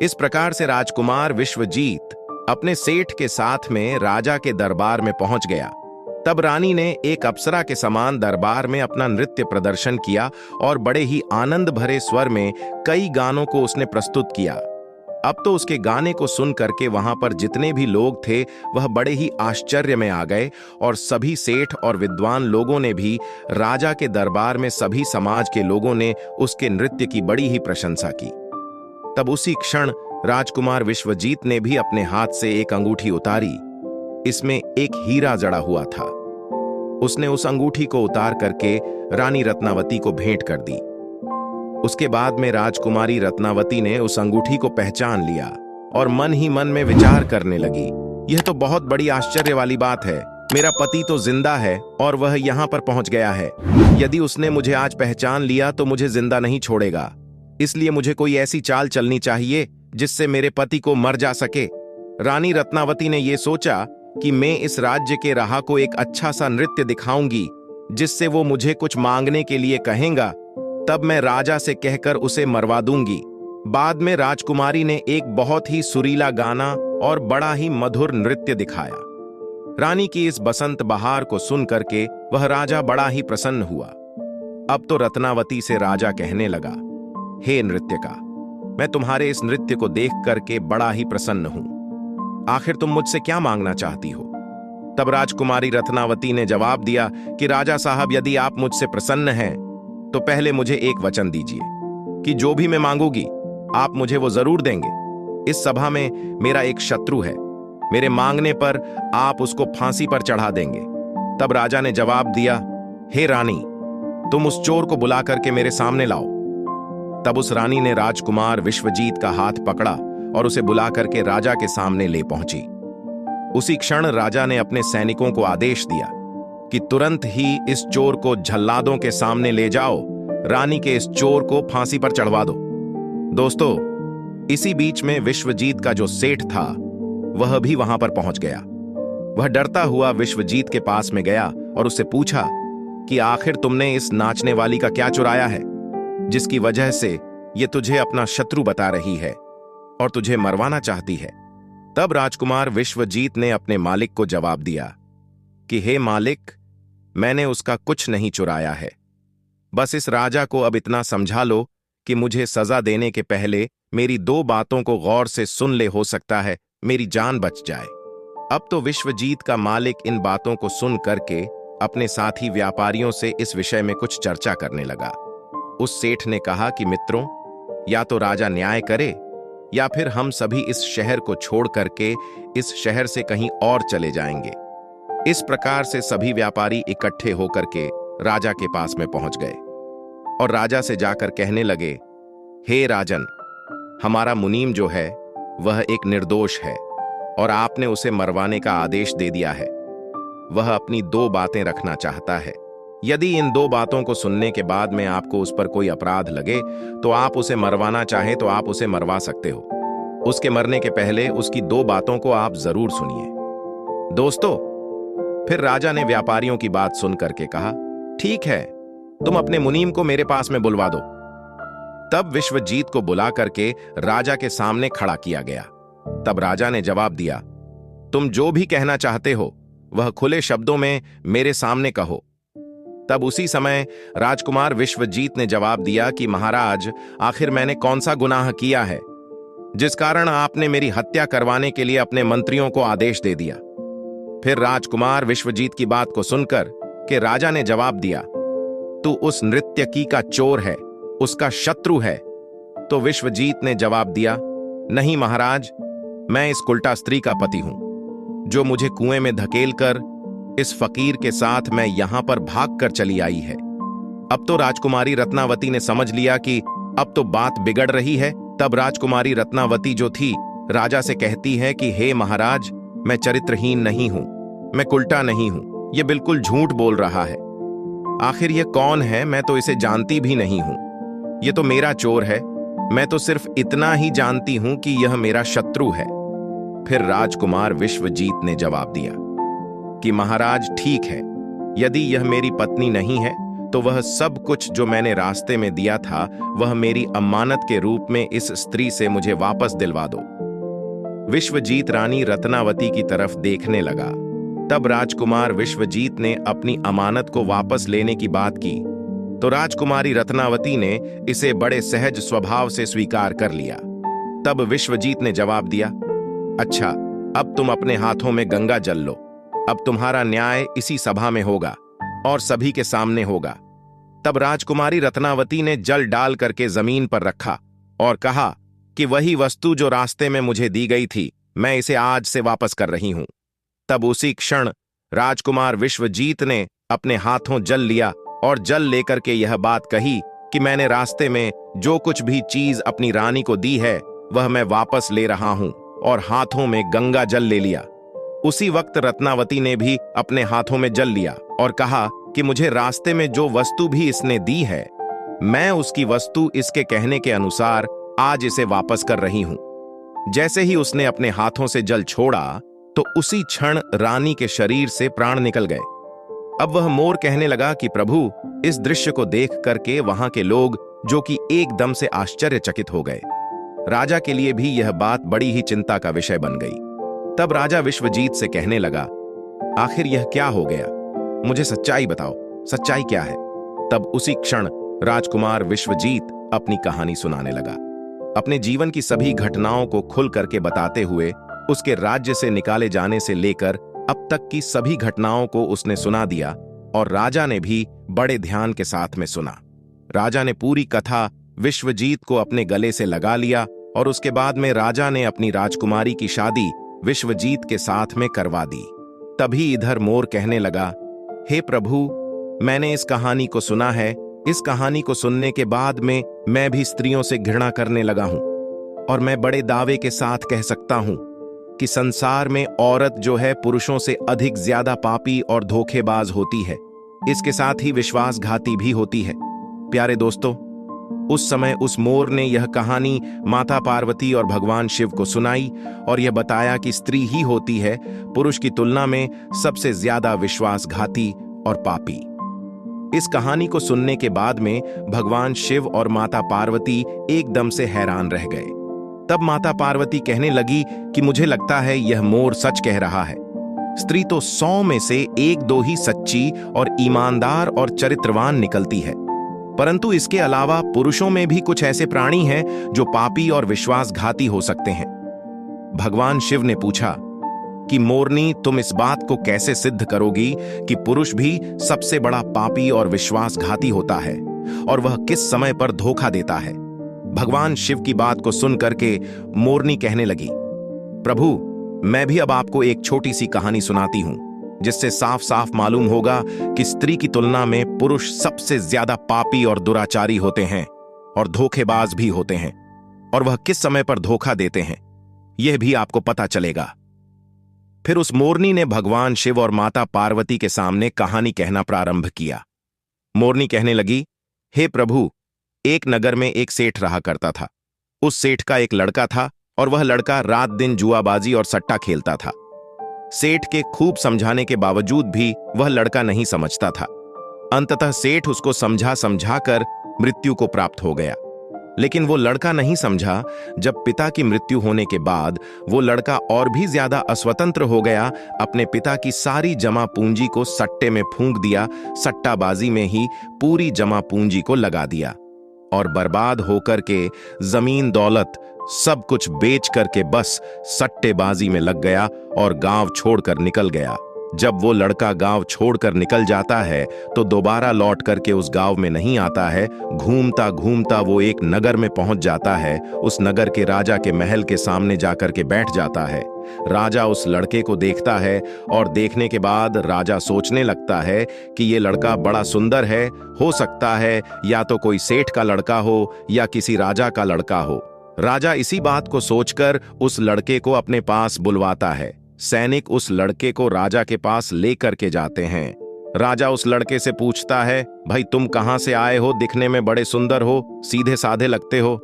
इस प्रकार से राजकुमार विश्वजीत अपने सेठ के साथ में राजा के दरबार में पहुंच गया। तब रानी ने एक अप्सरा के समान दरबार में अपना नृत्य प्रदर्शन किया और बड़े ही आनंद भरे स्वर में कई गानों को उसने प्रस्तुत किया। अब तो उसके गाने को सुन करके वहां पर जितने भी लोग थे वह बड़े ही आश्चर्य में आ गए और सभी सेठ और विद्वान लोगों ने भी राजा के दरबार में सभी समाज के लोगों ने उसके नृत्य की बड़ी ही प्रशंसा की। तब उसी क्षण राजकुमार विश्वजीत ने भी अपने हाथ से एक अंगूठी उतारी। इसमें एक हीरा जड़ा हुआ था। उसने उस अंगूठी को उतार करके रानी रत्नावती को भेंट कर दी। उसके बाद में राजकुमारी रत्नावती ने उस अंगूठी को पहचान लिया और मन ही मन में विचार करने लगी, यह तो बहुत बड़ी आश्चर्य वाली बात है, मेरा पति तो जिंदा है और वह यहाँ पर पहुंच गया है। यदि उसने मुझे आज पहचान लिया तो मुझे जिंदा नहीं छोड़ेगा, इसलिए मुझे कोई ऐसी चाल चलनी चाहिए जिससे मेरे पति को मर जा सके। रानी रत्नावती ने यह सोचा कि मैं इस राज्य के राह को एक अच्छा सा नृत्य दिखाऊंगी जिससे वो मुझे कुछ मांगने के लिए कहेगा, तब मैं राजा से कहकर उसे मरवा दूंगी। बाद में राजकुमारी ने एक बहुत ही सुरीला गाना और बड़ा ही मधुर नृत्य दिखाया। रानी की इस बसंत बहार को सुन करके वह राजा बड़ा ही प्रसन्न हुआ। अब तो रत्नावती से राजा कहने लगा, हे नृत्यका, मैं तुम्हारे इस नृत्य को देख करके बड़ा ही प्रसन्न हूं। आखिर तुम मुझसे क्या मांगना चाहती हो? तब राजकुमारी रत्नावती ने जवाब दिया कि राजा साहब, यदि आप मुझसे प्रसन्न हैं तो पहले मुझे एक वचन दीजिए कि जो भी मैं मांगूंगी आप मुझे वो जरूर देंगे। इस सभा में मेरा एक शत्रु है, मेरे मांगने पर आप उसको फांसी पर चढ़ा देंगे। तब राजा ने जवाब दिया, हे रानी, तुम उस चोर को बुला करके मेरे सामने लाओ। तब उस रानी ने राजकुमार विश्वजीत का हाथ पकड़ा और उसे बुला करके राजा के सामने ले पहुंची। उसी क्षण राजा ने अपने सैनिकों को आदेश दिया कि तुरंत ही इस चोर को जल्लादों के सामने ले जाओ, रानी के इस चोर को फांसी पर चढ़वा दो। दोस्तों, इसी बीच में विश्वजीत का जो सेठ था वह भी वहां पर पहुंच गया। वह डरता हुआ विश्वजीत के पास में गया और उससे पूछा कि आखिर तुमने इस नाचने वाली का क्या चुराया है, जिसकी वजह से ये तुझे अपना शत्रु बता रही है और तुझे मरवाना चाहती है। तब राजकुमार विश्वजीत ने अपने मालिक को जवाब दिया कि हे मालिक, मैंने उसका कुछ नहीं चुराया है। बस इस राजा को अब इतना समझा लो कि मुझे सजा देने के पहले मेरी 2 बातों को गौर से सुन ले, हो सकता है मेरी जान बच जाए। अब तो विश्वजीत का मालिक इन बातों को सुन करके अपने साथी व्यापारियों से इस विषय में कुछ चर्चा करने लगा। उस सेठ ने कहा कि मित्रों, या तो राजा न्याय करे या फिर हम सभी इस शहर को छोड़ करके इस शहर से कहीं और चले जाएंगे। इस प्रकार से सभी व्यापारी इकट्ठे होकर के राजा के पास में पहुंच गए और राजा से जाकर कहने लगे, हे राजन, हमारा मुनीम जो है वह एक निर्दोष है और आपने उसे मरवाने का आदेश दे दिया है। वह अपनी 2 बातें रखना चाहता है। यदि इन 2 बातों को सुनने के बाद में आपको उस पर कोई अपराध लगे तो आप उसे मरवाना चाहें तो आप उसे मरवा सकते हो। उसके मरने के पहले उसकी 2 बातों को आप जरूर सुनिए। दोस्तों, फिर राजा ने व्यापारियों की बात सुन करके कहा, ठीक है, तुम अपने मुनीम को मेरे पास में बुलवा दो। तब विश्वजीत को बुला करके राजा के सामने खड़ा किया गया। तब राजा ने जवाब दिया, तुम जो भी कहना चाहते हो वह खुले शब्दों में मेरे सामने कहो। तब उसी समय राजकुमार विश्वजीत ने जवाब दिया कि महाराज, आखिर मैंने कौन सा गुनाह किया है जिस कारण आपने मेरी हत्या करवाने के लिए अपने मंत्रियों को आदेश दे दिया। फिर राजकुमार विश्वजीत की बात को सुनकर कि राजा ने जवाब दिया, तू उस नृत्यकी का चोर है, उसका शत्रु है। तो विश्वजीत ने जवाब दिया, नहीं महाराज, मैं इस कुल्टा स्त्री का पति हूं जो मुझे कुएं में धकेलकर इस फकीर के साथ मैं यहां पर भागकर चली आई है। अब तो राजकुमारी रत्नावती ने समझ लिया कि अब तो बात बिगड़ रही है। तब राजकुमारी रत्नावती जो थी राजा से कहती है कि हे महाराज, मैं चरित्रहीन नहीं हूं, मैं कुल्टा नहीं हूं, ये बिल्कुल झूठ बोल रहा है। आखिर ये कौन है? मैं तो इसे जानती भी नहीं हूं। ये तो मेरा चोर है। मैं तो सिर्फ इतना ही जानती हूं कि यह मेरा शत्रु है। फिर राजकुमार विश्वजीत ने जवाब दिया कि महाराज, ठीक है, यदि यह मेरी पत्नी नहीं है तो वह सब कुछ जो मैंने रास्ते में दिया था वह मेरी अमानत के रूप में इस स्त्री से मुझे वापस दिलवा दो। विश्वजीत रानी रत्नावती की तरफ देखने लगा। तब राजकुमार विश्वजीत ने अपनी अमानत को वापस लेने की बात की तो राजकुमारी रत्नावती ने इसे बड़े सहज स्वभाव से स्वीकार कर लिया। तब विश्वजीत ने जवाब दिया, अच्छा, अब तुम अपने हाथों में गंगा जल लो। अब तुम्हारा न्याय इसी सभा में होगा और सभी के सामने होगा। तब राजकुमारी रत्नावती ने जल डाल करके जमीन पर रखा और कहा कि वही वस्तु जो रास्ते में मुझे दी गई थी, मैं इसे आज से वापस कर रही हूं। तब उसी क्षण राजकुमार विश्वजीत ने अपने हाथों जल लिया और जल लेकर के यह बात कही कि मैंने रास्ते में जो कुछ भी चीज अपनी रानी को दी है वह मैं वापस ले रहा हूं, और हाथों में गंगा जल ले लिया। उसी वक्त रत्नावती ने भी अपने हाथों में जल लिया और कहा कि मुझे रास्ते में जो वस्तु भी इसने दी है, मैं उसकी वस्तु इसके कहने के अनुसार आज इसे वापस कर रही हूं। जैसे ही उसने अपने हाथों से जल छोड़ा तो उसी क्षण रानी के शरीर से प्राण निकल गए। अब वह मोर कहने लगा कि प्रभु, इस दृश्य को देख करके वहां के लोग जो कि एकदम से आश्चर्यचकित हो गए। राजा के लिए भी यह बात बड़ी ही चिंता का विषय बन गई। तब राजा विश्वजीत से कहने लगा, आखिर यह क्या हो गया? मुझे सच्चाई बताओ, सच्चाई क्या है? तब उसी क्षण राजकुमार विश्वजीत अपनी कहानी सुनाने लगा। अपने जीवन की सभी घटनाओं को खुल करके बताते हुए उसके राज्य से निकाले जाने से लेकर अब तक की सभी घटनाओं को उसने सुना दिया और राजा ने भी बड़े ध्यान के साथ में सुना। राजा ने पूरी कथा विश्वजीत को अपने गले से लगा लिया और उसके बाद में राजा ने अपनी राजकुमारी की शादी विश्वजीत के साथ में करवा दी। तभी इधर मोर कहने लगा, हे प्रभु, मैंने इस कहानी को सुना है। इस कहानी को सुनने के बाद में मैं भी स्त्रियों से घृणा करने लगा हूं और मैं बड़े दावे के साथ कह सकता हूं कि संसार में औरत जो है पुरुषों से अधिक ज्यादा पापी और धोखेबाज होती है, इसके साथ ही विश्वासघाती भी होती है। प्यारे दोस्तों, उस समय उस मोर ने यह कहानी माता पार्वती और भगवान शिव को सुनाई और यह बताया कि स्त्री ही होती है पुरुष की तुलना में सबसे ज्यादा विश्वासघाती और पापी। इस कहानी को सुनने के बाद में भगवान शिव और माता पार्वती एकदम से हैरान रह गए। तब माता पार्वती कहने लगी कि मुझे लगता है यह मोर सच कह रहा है। स्त्री तो 100 में से 1-2 ही सच्ची और ईमानदार और चरित्रवान निकलती है, परंतु इसके अलावा पुरुषों में भी कुछ ऐसे प्राणी हैं जो पापी और विश्वासघाती हो सकते हैं। भगवान शिव ने पूछा कि मोरनी, तुम इस बात को कैसे सिद्ध करोगी कि पुरुष भी सबसे बड़ा पापी और विश्वासघाती होता है और वह किस समय पर धोखा देता है? भगवान शिव की बात को सुन करके मोरनी कहने लगी, प्रभु, मैं भी अब आपको एक छोटी सी कहानी सुनाती हूं जिससे साफ साफ मालूम होगा कि स्त्री की तुलना में पुरुष सबसे ज्यादा पापी और दुराचारी होते हैं और धोखेबाज भी होते हैं, और वह किस समय पर धोखा देते हैं यह भी आपको पता चलेगा। फिर उस मोरनी ने भगवान शिव और माता पार्वती के सामने कहानी कहना प्रारंभ किया। मोरनी कहने लगी, हे प्रभु, एक नगर में एक सेठ रहा करता था। उस सेठ का एक लड़का था और वह लड़का रात दिन जुआबाजी और सट्टा खेलता था। सेठ के खूब समझाने के बावजूद भी वह लड़का नहीं समझता था। अंततः सेठ उसको समझा समझा कर मृत्यु को प्राप्त हो गया, लेकिन वो लड़का नहीं समझा। जब पिता की मृत्यु होने के बाद वो लड़का और भी ज्यादा अस्वतंत्र हो गया। अपने पिता की सारी जमा पूंजी को सट्टे में फूंक दिया, सट्टाबाजी में ही पूरी जमा पूंजी को लगा दिया और बर्बाद होकर के जमीन दौलत सब कुछ बेच करके बस सट्टेबाजी में लग गया और गांव छोड़कर निकल गया। जब वो लड़का गांव छोड़कर निकल जाता है तो दोबारा लौट करके उस गांव में नहीं आता है। घूमता घूमता वो एक नगर में पहुंच जाता है। उस नगर के राजा के महल के सामने जाकर के बैठ जाता है। राजा उस लड़के को देखता है और देखने के बाद राजा सोचने लगता है कि ये लड़का बड़ा सुंदर है, हो सकता है या तो कोई सेठ का लड़का हो या किसी राजा का लड़का हो। राजा इसी बात को सोचकर उस लड़के को अपने पास बुलवाता है। सैनिक उस लड़के को राजा के पास लेकर के जाते हैं। राजा उस लड़के से पूछता है, भाई तुम कहां से आए हो? दिखने में बड़े सुंदर हो, सीधे साधे लगते हो।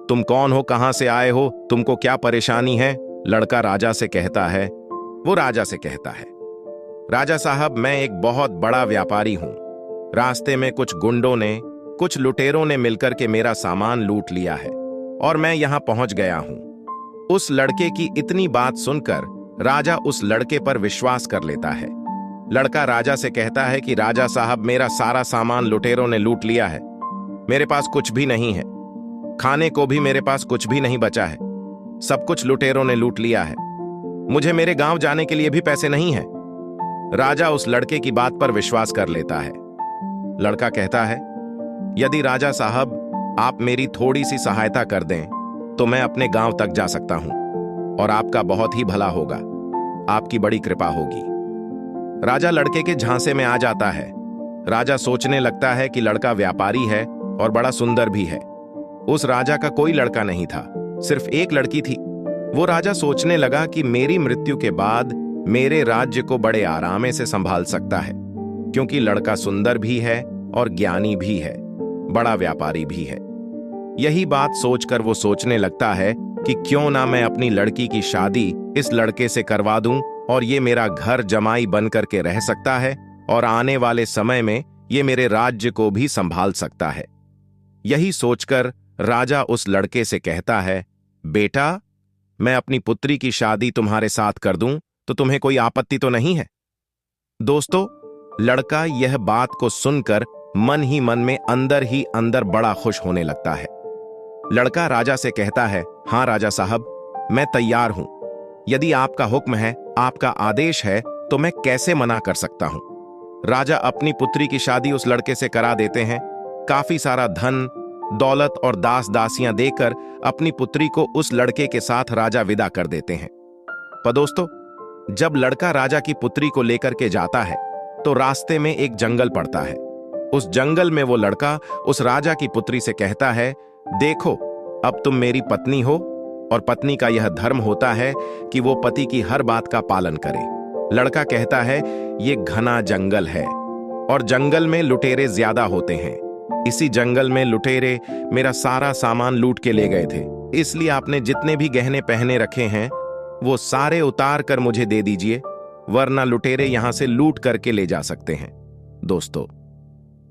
तुम कौन हो? कहां से आए हो? तुमको क्या परेशानी है? लड़का राजा से कहता है, वो राजा से कहता है, राजा साहब, मैं एक बहुत बड़ा व्यापारी हूं। रास्ते में कुछ गुंडों ने, कुछ लुटेरों ने मिलकर के मेरा सामान लूट लिया है और मैं यहां पहुंच गया हूं। उस लड़के की इतनी बात सुनकर राजा उस लड़के पर विश्वास कर लेता है। लड़का राजा से कहता है कि राजा साहब, मेरा सारा सामान लुटेरों ने लूट लिया है। मेरे पास कुछ भी नहीं है, खाने को भी मेरे पास कुछ भी नहीं बचा है। सब कुछ लुटेरों ने लूट लिया है। मुझे मेरे गांव जाने के लिए भी पैसे नहीं हैं। राजा उस लड़के की बात पर विश्वास कर लेता है। लड़का कहता है, यदि राजा साहब आप मेरी थोड़ी सी सहायता कर दें तो मैं अपने गांव तक जा सकता हूं और आपका बहुत ही भला होगा, आपकी बड़ी कृपा होगी। राजा लड़के के झांसे में आ जाता है। राजा सोचने लगता है कि लड़का व्यापारी है और बड़ा सुंदर भी है। उस राजा का कोई लड़का नहीं था, सिर्फ एक लड़की थी। वो राजा सोचने लगा कि मेरी मृत्यु के बाद मेरे राज्य को बड़े आराम से संभाल सकता है, क्योंकि लड़का सुंदर भी है और ज्ञानी भी है, बड़ा व्यापारी भी है। यही बात सोचकर वो सोचने लगता है कि क्यों ना मैं अपनी लड़की की शादी इस लड़के से करवा दूं और ये मेरा घर जमाई बन करके रह सकता है और आने वाले समय में ये मेरे राज्य को भी संभाल सकता है। यही सोचकर राजा उस लड़के से कहता है, बेटा, मैं अपनी पुत्री की शादी तुम्हारे साथ कर दूं तो तुम्हें कोई आपत्ति तो नहीं है? दोस्तों, लड़का यह बात को सुनकर मन ही मन में अंदर ही अंदर बड़ा खुश होने लगता है। लड़का राजा से कहता है, हाँ राजा साहब, मैं तैयार हूं। यदि आपका हुक्म है, आपका आदेश है, तो मैं कैसे मना कर सकता हूं। राजा अपनी पुत्री की शादी उस लड़के से करा देते हैं। काफी सारा धन, दौलत और दास दासियां देकर अपनी पुत्री को उस लड़के के साथ राजा विदा कर देते हैं। पर दोस्तों, जब लड़का राजा की पुत्री को लेकर के जाता है तो रास्ते में एक जंगल पड़ता है। उस जंगल में वो लड़का उस राजा की पुत्री से कहता है, देखो, अब तुम मेरी पत्नी हो और पत्नी का यह धर्म होता है कि वो पति की हर बात का पालन करे। लड़का कहता है, ये घना जंगल है और जंगल में लुटेरे ज्यादा होते हैं। इसी जंगल में लुटेरे मेरा सारा सामान लूट के ले गए थे, इसलिए आपने जितने भी गहने पहने रखे हैं वो सारे उतार कर मुझे दे दीजिए, वरना लुटेरे यहां से लूट करके ले जा सकते हैं। दोस्तों,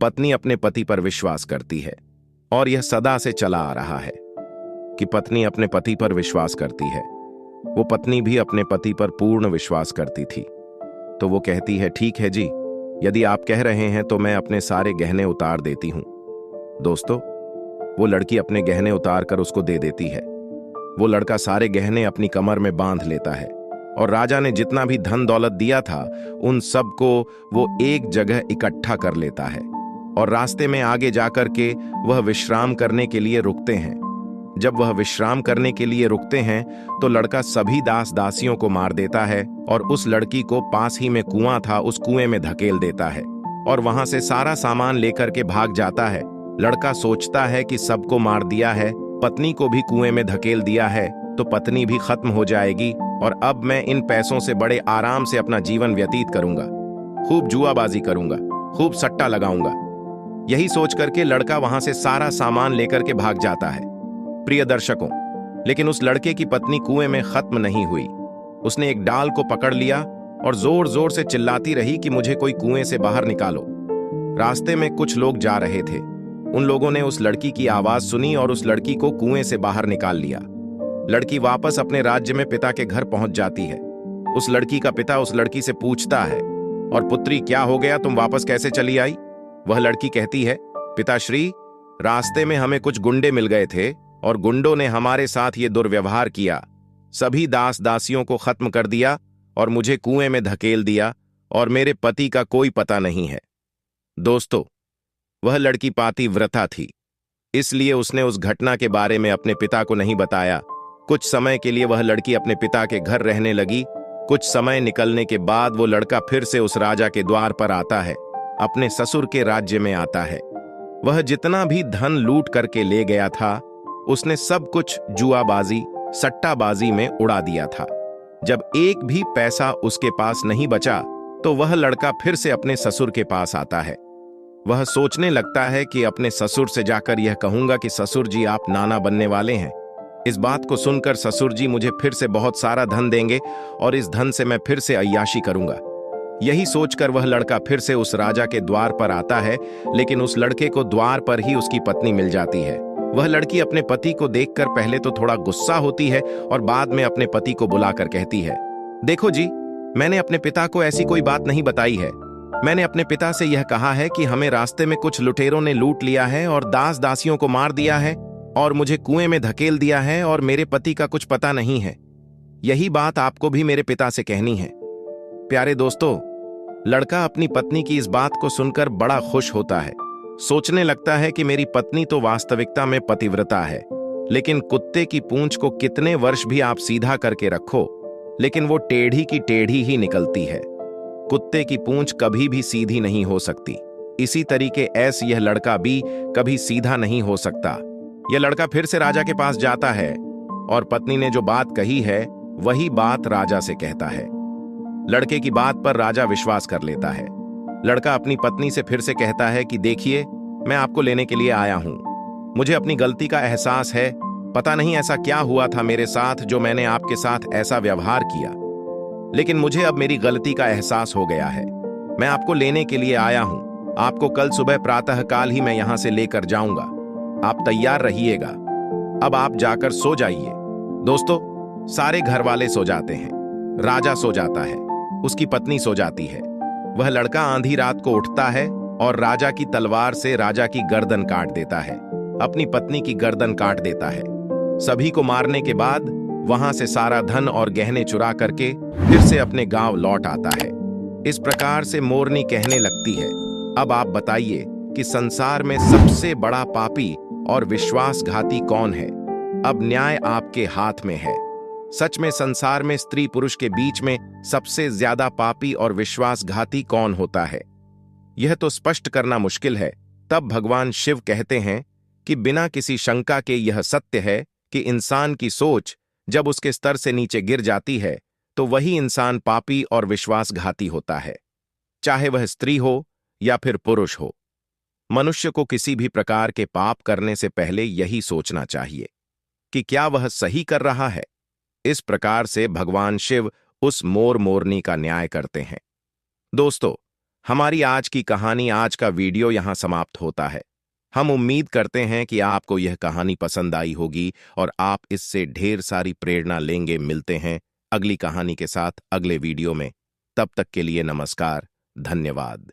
पत्नी अपने पति पर विश्वास करती है और यह सदा से चला आ रहा है कि पत्नी अपने पति पर विश्वास करती है। वो पत्नी भी अपने पति पर पूर्ण विश्वास करती थी। तो वो कहती है, ठीक है जी, यदि आप कह रहे हैं तो मैं अपने सारे गहने उतार देती हूं। दोस्तों, वो लड़की अपने गहने उतार कर उसको दे देती है। वो लड़का सारे गहने अपनी कमर में बांध लेता है और राजा ने जितना भी धन दौलत दिया था उन सब को वो एक जगह इकट्ठा कर लेता है और रास्ते में आगे जाकर के वह विश्राम करने के लिए रुकते हैं। जब वह विश्राम करने के लिए रुकते हैं तो लड़का सभी दास दासियों को मार देता है और उस लड़की को पास ही में कुआं था, उस कुएं में धकेल देता है और वहां से सारा सामान लेकर के भाग जाता है। लड़का सोचता है कि सबको मार दिया है, पत्नी को भी कुएं में धकेल दिया है तो पत्नी भी खत्म हो जाएगी और अब मैं इन पैसों से बड़े आराम से अपना जीवन व्यतीत करूंगा, खूब जुआबाजी करूंगा, खूब सट्टा लगाऊंगा। यही सोच करके लड़का वहां से सारा सामान लेकर के भाग जाता है। प्रिय दर्शकों, लेकिन उस लड़के की पत्नी कुएं में खत्म नहीं हुई। उसने एक डाल को पकड़ लिया और जोर जोर से चिल्लाती रही कि मुझे कोई कुएं से बाहर निकालो। रास्ते में कुछ लोग जा रहे थे। उन लोगों ने उस लड़की की आवाज सुनी और उस लड़की को कुएं से बाहर निकाल लिया। लड़की वापस अपने राज्य में पिता के घर पहुंच जाती है। उस लड़की का पिता उस लड़की से पूछता है, और पुत्री, क्या हो गया, तुम वापस कैसे चली आई? वह लड़की कहती है, पिताश्री, रास्ते में हमें कुछ गुंडे मिल गए थे और गुंडों ने हमारे साथ ये दुर्व्यवहार किया, सभी दास दासियों को खत्म कर दिया और मुझे कुएं में धकेल दिया और मेरे पति का कोई पता नहीं है। दोस्तों, वह लड़की पातिव्रता थी, इसलिए उसने उस घटना के बारे में अपने पिता को नहीं बताया। कुछ समय के लिए वह लड़की अपने पिता के घर रहने लगी। कुछ समय निकलने के बाद वो लड़का फिर से उस राजा के द्वार पर आता है, अपने ससुर के राज्य में आता है। वह जितना भी धन लूट करके ले गया था उसने सब कुछ जुआबाजी, सट्टाबाजी में उड़ा दिया था। जब एक भी पैसा उसके पास नहीं बचा तो वह लड़का फिर से अपने ससुर के पास आता है। वह सोचने लगता है कि अपने ससुर से जाकर यह कहूंगा कि ससुर जी, आप नाना बनने वाले हैं। इस बात को सुनकर ससुर जी मुझे फिर से बहुत सारा धन देंगे और इस धन से मैं फिर से अय्याशी करूंगा। यही सोचकर वह लड़का फिर से उस राजा के द्वार पर आता है, लेकिन उस लड़के को द्वार पर ही उसकी पत्नी मिल जाती है। वह लड़की अपने पति को देखकर पहले तो थोड़ा गुस्सा होती है और बाद में अपने पति को बुलाकर कहती है, देखो जी, मैंने अपने पिता को ऐसी कोई बात नहीं बताई है। मैंने अपने पिता से यह कहा है कि हमें रास्ते में कुछ लुटेरों ने लूट लिया है और दास दासियों को मार दिया है और मुझे कुएं में धकेल दिया है और मेरे पति का कुछ पता नहीं है। यही बात आपको भी मेरे पिता से कहनी है। प्यारे दोस्तों, लड़का अपनी पत्नी की इस बात को सुनकर बड़ा खुश होता है। सोचने लगता है कि मेरी पत्नी तो वास्तविकता में पतिव्रता है, लेकिन कुत्ते की पूंछ को कितने वर्ष भी आप सीधा करके रखो, लेकिन वो टेढ़ी की टेढ़ी ही निकलती है। कुत्ते की पूंछ कभी भी सीधी नहीं हो सकती। इसी तरीके ऐसे यह लड़का भी कभी सीधा नहीं हो सकता। यह लड़का फिर से राजा के पास जाता है और पत्नी ने जो बात कही है वही बात राजा से कहता है। लड़के की बात पर राजा विश्वास कर लेता है। लड़का अपनी पत्नी से फिर से कहता है कि देखिए, मैं आपको लेने के लिए आया हूं। मुझे अपनी गलती का एहसास है। पता नहीं ऐसा क्या हुआ था मेरे साथ जो मैंने आपके साथ ऐसा व्यवहार किया, लेकिन मुझे अब मेरी गलती का एहसास हो गया है। मैं आपको लेने के लिए आया हूं। आपको कल सुबह प्रातःकाल ही मैं यहां से लेकर जाऊंगा। आप तैयार रहिएगा। अब आप जाकर सो जाइए। दोस्तों, सारे घर वाले सो जाते हैं। राजा सो जाता है, उसकी पत्नी सो जाती है। वह लड़का आंधी रात को उठता है और राजा की तलवार से राजा की गर्दन काट देता है, अपनी पत्नी की गर्दन काट देता है। सभी को मारने के बाद वहां से सारा धन और गहने चुरा करके फिर से अपने गांव लौट आता है। इस प्रकार से मोरनी कहने लगती है, अब आप बताइए कि संसार में सबसे बड़ा पापी और विश्वासघाती कौन है? अब न्याय आपके हाथ में है। सच में संसार में स्त्री पुरुष के बीच में सबसे ज्यादा पापी और विश्वासघाती कौन होता है? यह तो स्पष्ट करना मुश्किल है। तब भगवान शिव कहते हैं कि बिना किसी शंका के यह सत्य है कि इंसान की सोच जब उसके स्तर से नीचे गिर जाती है तो वही इंसान पापी और विश्वासघाती होता है, चाहे वह स्त्री हो या फिर पुरुष हो। मनुष्य को किसी भी प्रकार के पाप करने से पहले यही सोचना चाहिए कि क्या वह सही कर रहा है। इस प्रकार से भगवान शिव उस मोर मोरनी का न्याय करते हैं। दोस्तों, हमारी आज की कहानी, आज का वीडियो यहां समाप्त होता है। हम उम्मीद करते हैं कि आपको यह कहानी पसंद आई होगी और आप इससे ढेर सारी प्रेरणा लेंगे। मिलते हैं अगली कहानी के साथ अगले वीडियो में। तब तक के लिए नमस्कार, धन्यवाद।